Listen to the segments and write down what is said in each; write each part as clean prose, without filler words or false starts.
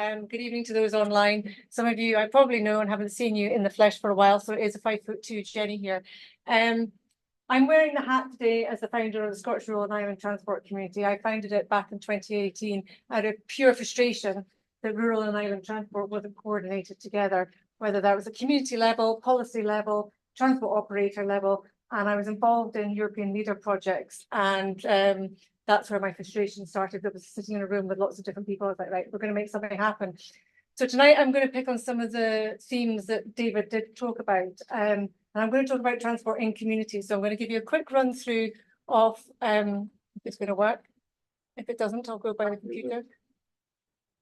Good evening to those online. Some of you I probably know and haven't seen you in the flesh for a while, so it is a 5'2" Jenny here. I'm wearing the hat today as the founder of the Scottish Rural and Island Transport Community. I founded it back in 2018 out of pure frustration that rural and island transport wasn't coordinated together, whether that was at community level, policy level, transport operator level, and I was involved in European leader projects, and that's where my frustration started. I was sitting in a room with lots of different people. I was like, right, we're going to make something happen. So tonight I'm going to pick on some of the themes that David did talk about. And I'm going to talk about transport in communities. So I'm going to give you a quick run through of, if it's going to work. If it doesn't, I'll go by the computer.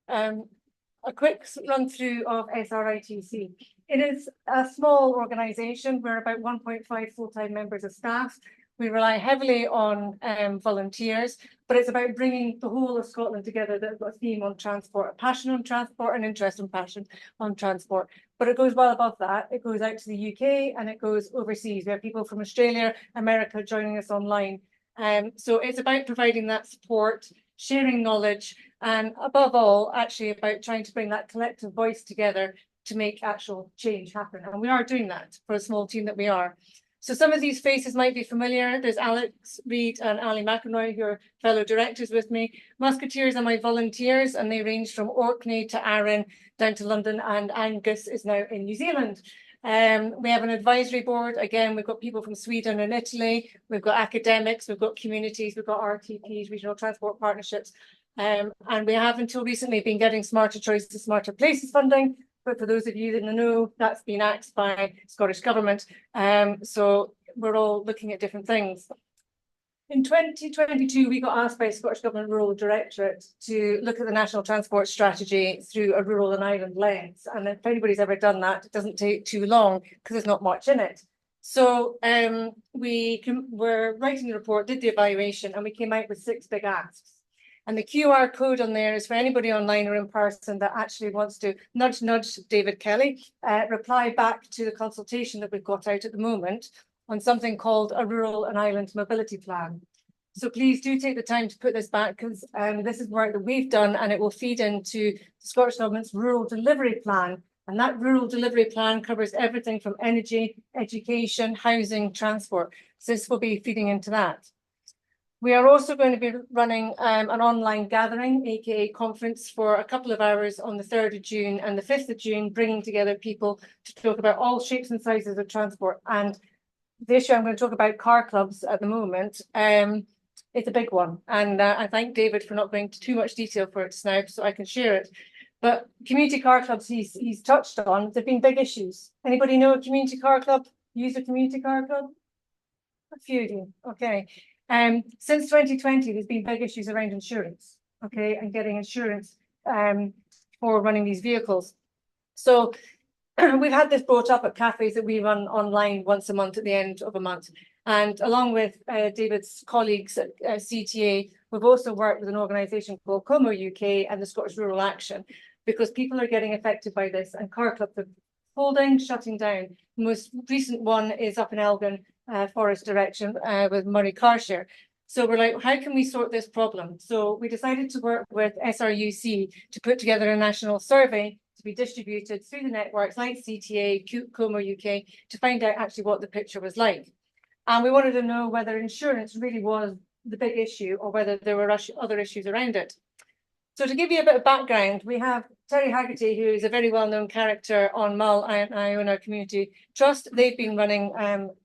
A quick run through of SRITC. It is a small organisation. We're about 1.5 full-time members of staff. We rely heavily on volunteers, but it's about bringing the whole of Scotland together. That's a theme on transport, a passion on transport, an interest and passion on transport. But it goes well above that. It goes out to the UK and it goes overseas. We have people from Australia, America joining us online. So it's about providing that support, sharing knowledge, and above all, actually about trying to bring that collective voice together to make actual change happen. And we are doing that for a small team that we are. So some of these faces might be familiar. There's Alex Reid and Ali McElroy, who are fellow directors with me. Musketeers are my volunteers, and they range from Orkney to Arran down to London, and Angus is now in New Zealand. We have an advisory board. Again, we've got people from Sweden and Italy. We've got academics, we've got communities, we've got RTPs, regional transport partnerships. And we have until recently been getting Smarter Choices, Smarter Places funding. But for those of you that know, that's been axed by Scottish Government. So we're all looking at different things. In 2022, we got asked by Scottish Government Rural Directorate to look at the National Transport Strategy through a rural and island lens. And if anybody's ever done that, it doesn't take too long because there's not much in it. So we're writing the report, did the evaluation, and we came out with 6 big asks. And the QR code on there is for anybody online or in person that actually wants to nudge David Kelly, reply back to the consultation that we've got out at the moment on something called a rural and island mobility plan. So please do take the time to put this back, because this is work that we've done and it will feed into the Scottish Government's rural delivery plan. And that rural delivery plan covers everything from energy, education, housing, transport. So this will be feeding into that. We are also going to be running an online gathering, aka conference, for a couple of hours on the 3rd of June and the 5th of June, bringing together people to talk about all shapes and sizes of transport. And the issue I'm going to talk about, car clubs at the moment, it's a big one. And I thank David for not going into too much detail for it now, so I can share it. But community car clubs, he's touched on, there've been big issues. Anybody know a community car club? Use a community car club? A few of you, okay. Since 2020, there's been big issues around insurance, okay, and getting insurance for running these vehicles. So we've had this brought up at cafes that we run online once a month at the end of a month. And along with David's colleagues at CTA, we've also worked with an organisation called Como UK and the Scottish Rural Action, because people are getting affected by this and car clubs are folding, shutting down. The most recent one is up in Elgin, Forest direction with Murray Carshare. So we're like, how can we sort this problem? So we decided to work with SRUC to put together a national survey to be distributed through the networks like CTA, Como UK, to find out actually what the picture was like. And we wanted to know whether insurance really was the big issue or whether there were other issues around it. So to give you a bit of background, we have Terry Haggerty, who is a very well-known character on Mull and Iona Community Trust. They've been running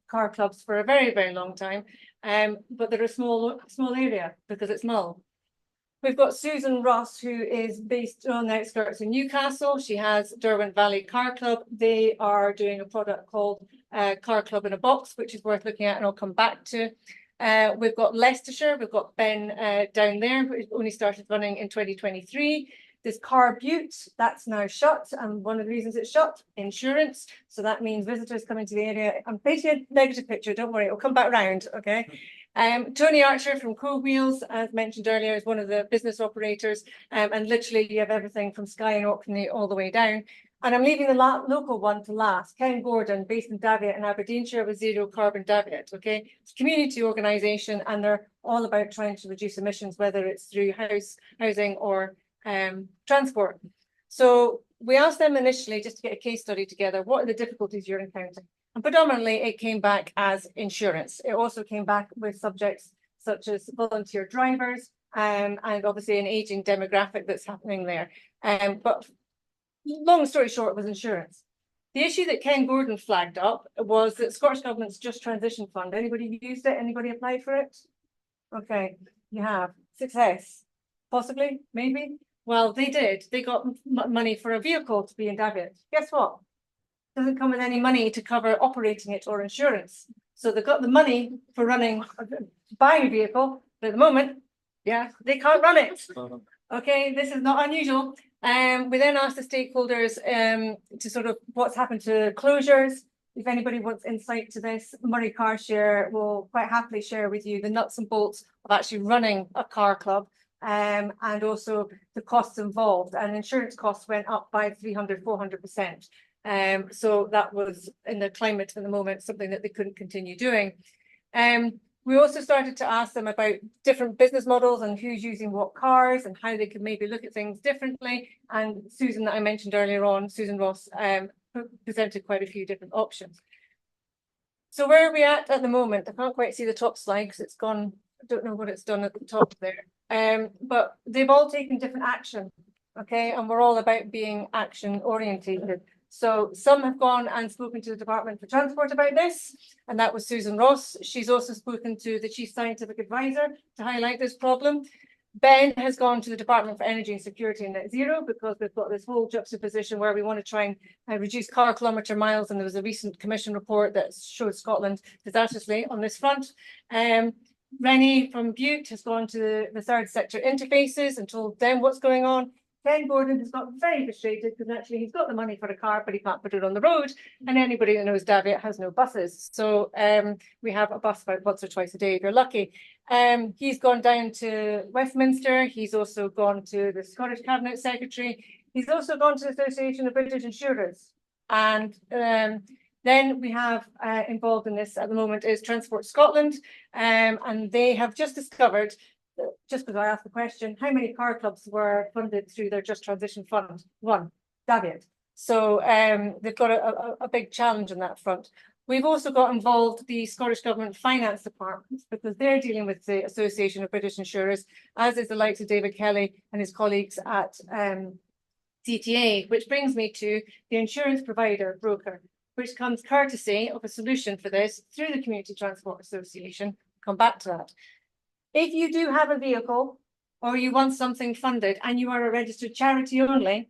car clubs for a very, very long time, but they're a small area because it's Mull. We've got Susan Ross, who is based on the outskirts of Newcastle. She has Derwent Valley Car Club. They are doing a product called Car Club in a Box, which is worth looking at, and I'll come back to. We've got Leicestershire, we've got Ben down there, who only started running in 2023. There's Car Butte, that's now shut, and one of the reasons it's shut, insurance. So that means visitors coming to the area. I'm painting a negative picture, don't worry, it'll come back round, okay? Tony Archer from Co-Wheels, as mentioned earlier, is one of the business operators, and literally you have everything from Skye and Orkney all the way down. And I'm leaving the local one to last. Ken Gordon, based in Daviot in Aberdeenshire, with Zero Carbon Daviot, okay? It's a community organisation, and they're all about trying to reduce emissions, whether it's through housing or transport. So we asked them initially, just to get a case study together, what are the difficulties you're encountering? And predominantly it came back as insurance. It also came back with subjects such as volunteer drivers, and obviously an aging demographic that's happening there. But long story short, it was insurance. The issue that Ken Gordon flagged up was that Scottish Government's Just Transition Fund. Anybody used it? Anybody applied for it? Okay, you have. Success. Possibly, maybe. Well, they did. They got money for a vehicle to be in Davitt. Guess what? Doesn't come with any money to cover operating it or insurance. So they've got the money for buying a vehicle, but at the moment, yeah, they can't run it. Okay, this is not unusual. We then asked the stakeholders to sort of what's happened to closures. If anybody wants insight to this, Murray Car Share will quite happily share with you the nuts and bolts of actually running a car club, and also the costs involved. And insurance costs went up by 300–400%. So that was, in the climate at the moment, something that they couldn't continue doing. We also started to ask them about different business models and who's using what cars and how they could maybe look at things differently. And Susan, that I mentioned earlier on, Susan Ross, presented quite a few different options. So where are we at the moment? I can't quite see the top slide because it's gone. I don't know what it's done at the top there. But they've all taken different action, okay? And we're all about being action orientated. So some have gone and spoken to the Department for Transport about this, and that was Susan Ross. She's also spoken to the Chief Scientific Advisor to highlight this problem. Ben has gone to the Department for Energy and Security and Net Zero because we've got this whole juxtaposition where we want to try and reduce car kilometre miles, and there was a recent Commission report that showed Scotland disastrously on this front. Rennie from Butte has gone to the third sector interfaces and told them what's going on. Ken Gordon has got very frustrated because actually he's got the money for a car, but he can't put it on the road. And anybody that knows Davitt has no buses. So we have a bus about once or twice a day if you're lucky. He's gone down to Westminster. He's also gone to the Scottish Cabinet Secretary. He's also gone to the Association of British Insurers. And then we have involved in this at the moment is Transport Scotland. And they have just discovered, just because I asked the question, how many car clubs were funded through their Just Transition Fund? One, Davitt. So they've got a big challenge on that front. We've also got involved the Scottish Government Finance Department because they're dealing with the Association of British Insurers, as is the likes of David Kelly and his colleagues at CTA, which brings me to the insurance provider broker, which comes courtesy of a solution for this through the Community Transport Association. Come back to that. If you do have a vehicle or you want something funded and you are a registered charity only,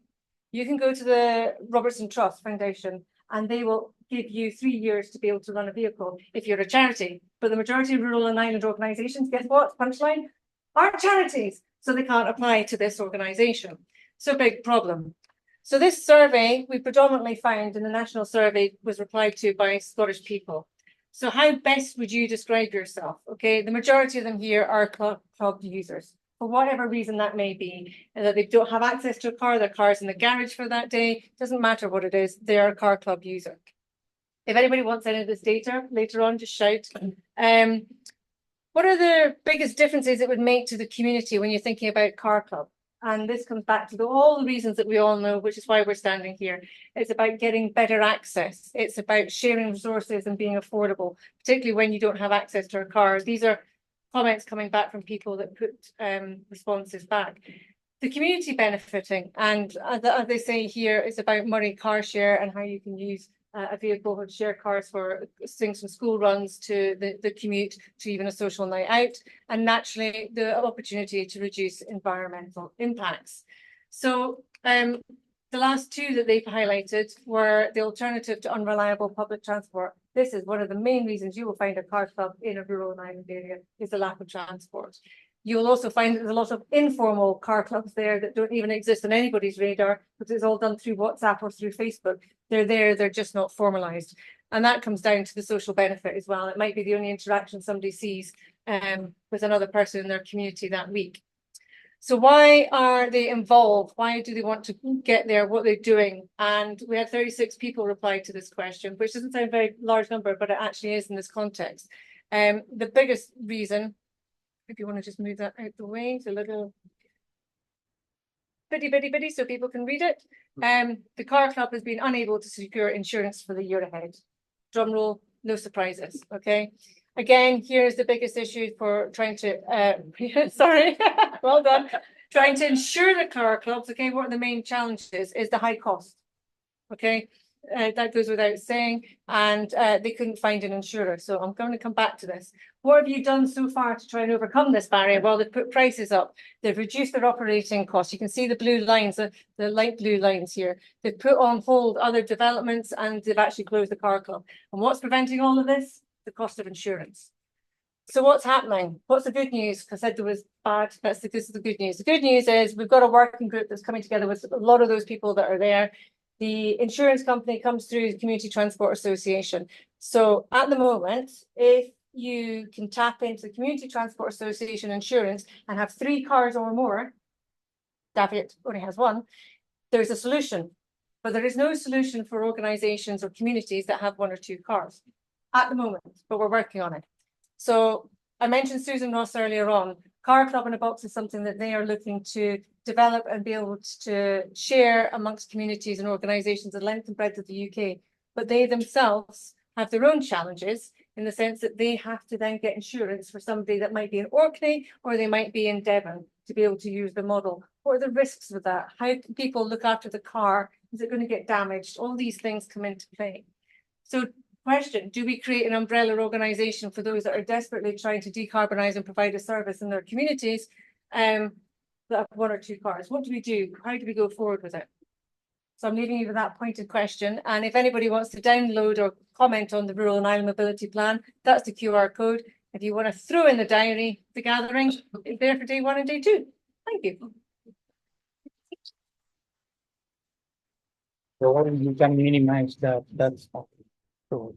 you can go to the Robertson Trust Foundation and they will give you 3 years to be able to run a vehicle if you're a charity. But the majority of rural and island organisations, guess what? Punchline, aren't charities, so they can't apply to this organisation. So big problem. So this survey we predominantly found in the national survey was replied to by Scottish people. So how best would you describe yourself? Okay, the majority of them here are club users, for whatever reason that may be, and that they don't have access to a car, their car's in the garage for that day, doesn't matter what it is, they're a car club user. If anybody wants any of this data later on, just shout. What are the biggest differences it would make to the community when you're thinking about car club? And this comes back to all the reasons that we all know, which is why we're standing here. It's about getting better access. It's about sharing resources and being affordable, particularly when you don't have access to a car. These are comments coming back from people that put responses back. The community benefiting, and as they say here, it's about Murray Car Share and how you can use a vehicle and share cars for things from school runs to the commute to even a social night out, and naturally the opportunity to reduce environmental impacts. So the last two that they've highlighted were the alternative to unreliable public transport. This is one of the main reasons you will find a car club in a rural and island area is the lack of transport. You'll also find there's a lot of informal car clubs there that don't even exist on anybody's radar because it's all done through WhatsApp or through Facebook. They're there, they're just not formalised. And that comes down to the social benefit as well. It might be the only interaction somebody sees with another person in their community that week. So why are they involved? Why do they want to get there? What they're doing? And we had 36 people reply to this question, which doesn't sound a very large number, but it actually is in this context. The biggest reason, if you want to just move that out the way, it's a little. bitty, so people can read it. The car club has been unable to secure insurance for the year ahead. Drum roll, no surprises, okay? Again, here's the biggest issue for trying to, sorry, well done. Trying to insure the car clubs, okay, what are the main challenges is the high cost, okay? That goes without saying, and they couldn't find an insurer. So I'm going to come back to this. What have you done so far to try and overcome this barrier? Well, they've put prices up. They've reduced their operating costs. You can see the blue lines, the light blue lines here. They've put on hold other developments and they've actually closed the car club. And what's preventing all of this? The cost of insurance. So what's happening? What's the good news? Because I said there was bad. This is the good news. The good news is we've got a working group that's coming together with a lot of those people that are there. The insurance company comes through the Community Transport Association. So at the moment, if you can tap into the Community Transport Association insurance and have 3 cars or more, David only has 1, there's a solution. But there is no solution for organisations or communities that have 1 or 2 cars at the moment, but we're working on it. So I mentioned Susan Ross earlier on. Car Club in a Box is something that they are looking to develop and be able to share amongst communities and organisations the length and breadth of the UK. But they themselves have their own challenges in the sense that they have to then get insurance for somebody that might be in Orkney or they might be in Devon to be able to use the model. What are the risks with that? How can people look after the car? Is it going to get damaged? All these things come into play. So question, do we create an umbrella organisation for those that are desperately trying to decarbonise and provide a service in their communities that have 1 or 2 cars? What do we do? How do we go forward with it? So I'm leaving you with that pointed question. And if anybody wants to download or comment on the Rural and Island Mobility Plan, that's the QR code. If you want to throw in the diary, the gathering, it's there for day 1 and day 2. Thank you. So you can minimize that. That's cool.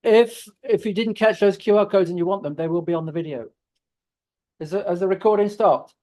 If you didn't catch those QR codes and you want them, they will be on the video. Has the recording stopped?